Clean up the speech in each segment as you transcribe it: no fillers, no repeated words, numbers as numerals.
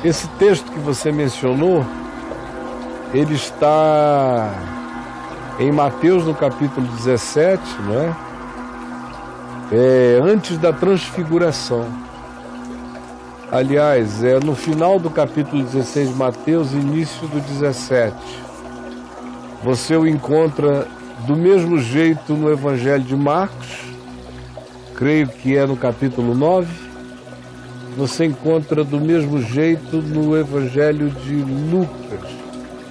Esse texto que você mencionou, ele está em Mateus, no capítulo 17, não é? Antes da transfiguração. Aliás, é no final do capítulo 16 de Mateus, início do 17. Você o encontra do mesmo jeito no Evangelho de Marcos, creio que é no capítulo 9. Você encontra do mesmo jeito no Evangelho de Lucas,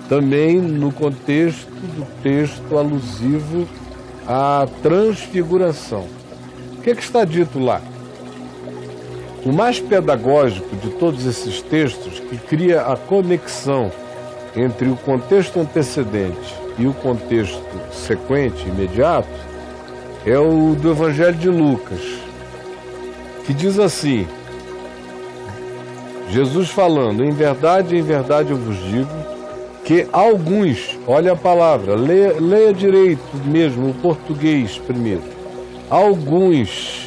também no contexto do texto alusivo à transfiguração. O que está dito lá? O mais pedagógico de todos esses textos, que cria a conexão entre o contexto antecedente e o contexto sequente, imediato, é o do Evangelho de Lucas, que diz assim, Jesus falando, em verdade eu vos digo, que alguns, olha a palavra, leia direito mesmo, o português primeiro, alguns,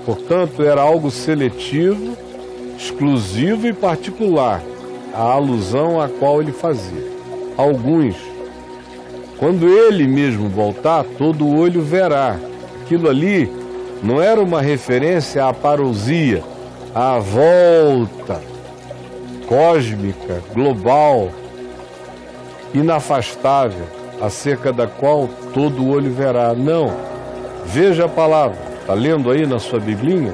portanto era algo seletivo, exclusivo e particular, a alusão a qual ele fazia. Alguns, quando ele mesmo voltar, todo olho verá. Aquilo ali não era uma referência à parousia, à volta cósmica, global, inafastável, acerca da qual todo olho verá. Não. Veja a palavra. Está lendo aí na sua biblinha?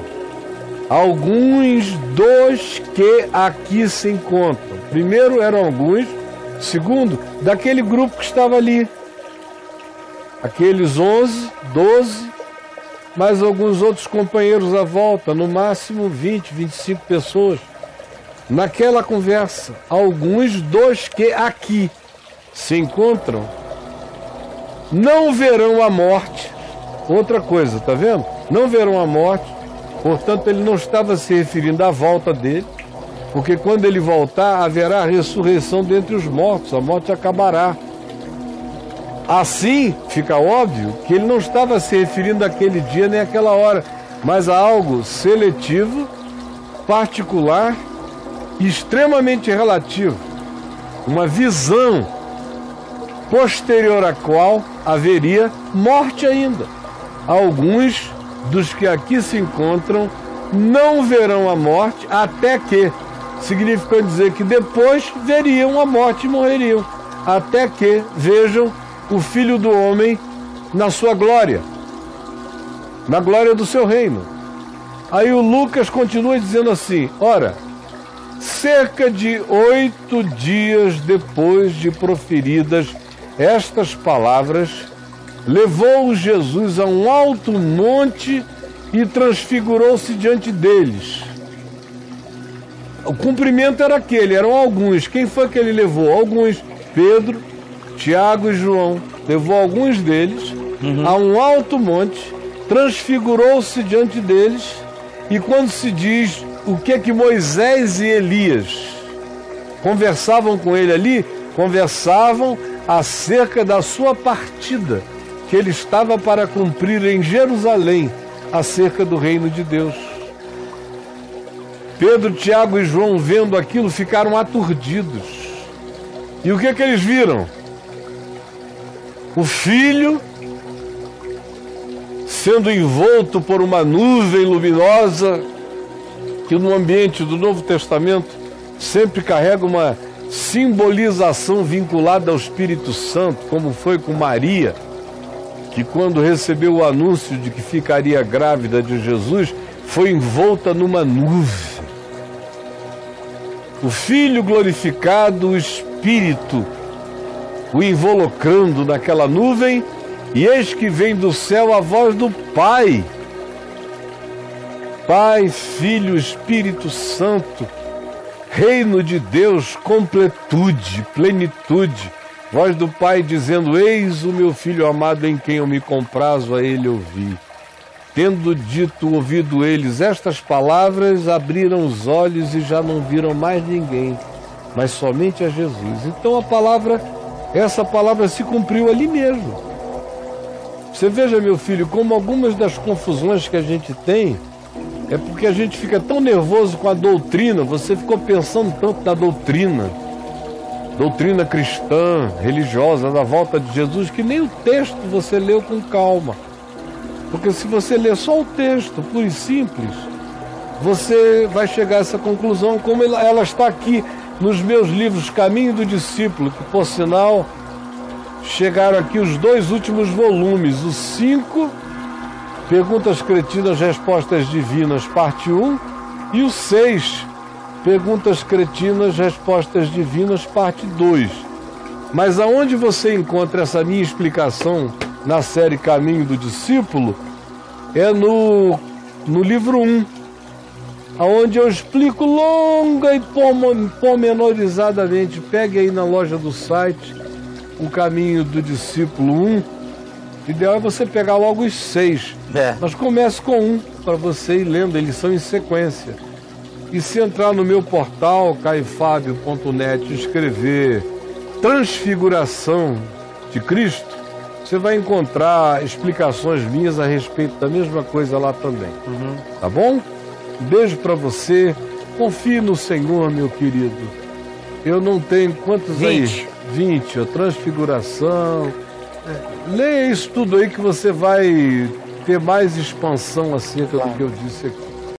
Alguns dos que aqui se encontram. Primeiro eram alguns. Segundo, daquele grupo que estava ali. Aqueles 11, 12, mais alguns outros companheiros à volta, no máximo 20, 25 pessoas. Naquela conversa, alguns dos que aqui se encontram não verão a morte. Outra coisa, tá vendo? Não verão a morte. Portanto, ele não estava se referindo à volta dele, porque quando ele voltar, haverá ressurreição dentre os mortos, a morte acabará. Assim, fica óbvio que ele não estava se referindo àquele dia nem àquela hora, mas a algo seletivo, particular, extremamente relativo, uma visão posterior à qual haveria morte ainda. Alguns dos que aqui se encontram não verão a morte até que, significa dizer que depois veriam a morte e morreriam, até que vejam o Filho do Homem na sua glória, na glória do seu reino. Aí o Lucas continua dizendo assim, ora, cerca de 8 dias depois de proferidas estas palavras, levou Jesus a um alto monte e transfigurou-se diante deles. O cumprimento era aquele, eram alguns. Quem foi que ele levou? Alguns. Pedro, Tiago e João. Levou alguns deles a um alto monte, transfigurou-se diante deles, e quando se diz o que Moisés e Elias conversavam com ele ali, conversavam acerca da sua partida, que ele estava para cumprir em Jerusalém, acerca do reino de Deus. Pedro, Tiago e João, vendo aquilo, ficaram aturdidos. E o que eles viram? O Filho sendo envolto por uma nuvem luminosa, que no ambiente do Novo Testamento sempre carrega uma simbolização vinculada ao Espírito Santo, como foi com Maria, que quando recebeu o anúncio de que ficaria grávida de Jesus, foi envolta numa nuvem. O Filho glorificado, o Espírito o involucrando naquela nuvem, e eis que vem do céu a voz do Pai. Pai, Filho, Espírito Santo, reino de Deus, completude, plenitude. Voz do Pai dizendo, eis o meu Filho amado em quem eu me comprazo, a ele ouvi. Tendo dito, ouvido eles estas palavras, abriram os olhos e já não viram mais ninguém, mas somente a Jesus. Então essa palavra se cumpriu ali mesmo. Você veja, meu filho, como algumas das confusões que a gente tem É porque a gente fica tão nervoso com a doutrina, você ficou pensando tanto na doutrina cristã, religiosa, da volta de Jesus, que nem o texto você leu com calma. Porque se você ler só o texto, puro e simples, você vai chegar a essa conclusão, como ela está aqui nos meus livros Caminho do Discípulo, que por sinal chegaram aqui os 2 últimos volumes, os 5 Perguntas Cretinas, Respostas Divinas, parte 1, e o 6 Perguntas Cretinas, Respostas Divinas, parte 2. Mas aonde você encontra essa minha explicação na série Caminho do Discípulo é no livro 1, onde eu explico longa e pormenorizadamente. Pegue aí na loja do site o Caminho do Discípulo 1. O ideal é você pegar logo os 6. Mas comece com 1 para você ir lendo, eles são em sequência. E se entrar no meu portal, caifabio.net, e escrever Transfiguração de Cristo, você vai encontrar explicações minhas a respeito da mesma coisa lá também. Tá bom? Um beijo para você. Confie no Senhor, meu querido. Eu não tenho quantos 20 aí? 20, a Transfiguração. Leia isso tudo aí que você vai ter mais expansão acerca do que eu disse aqui.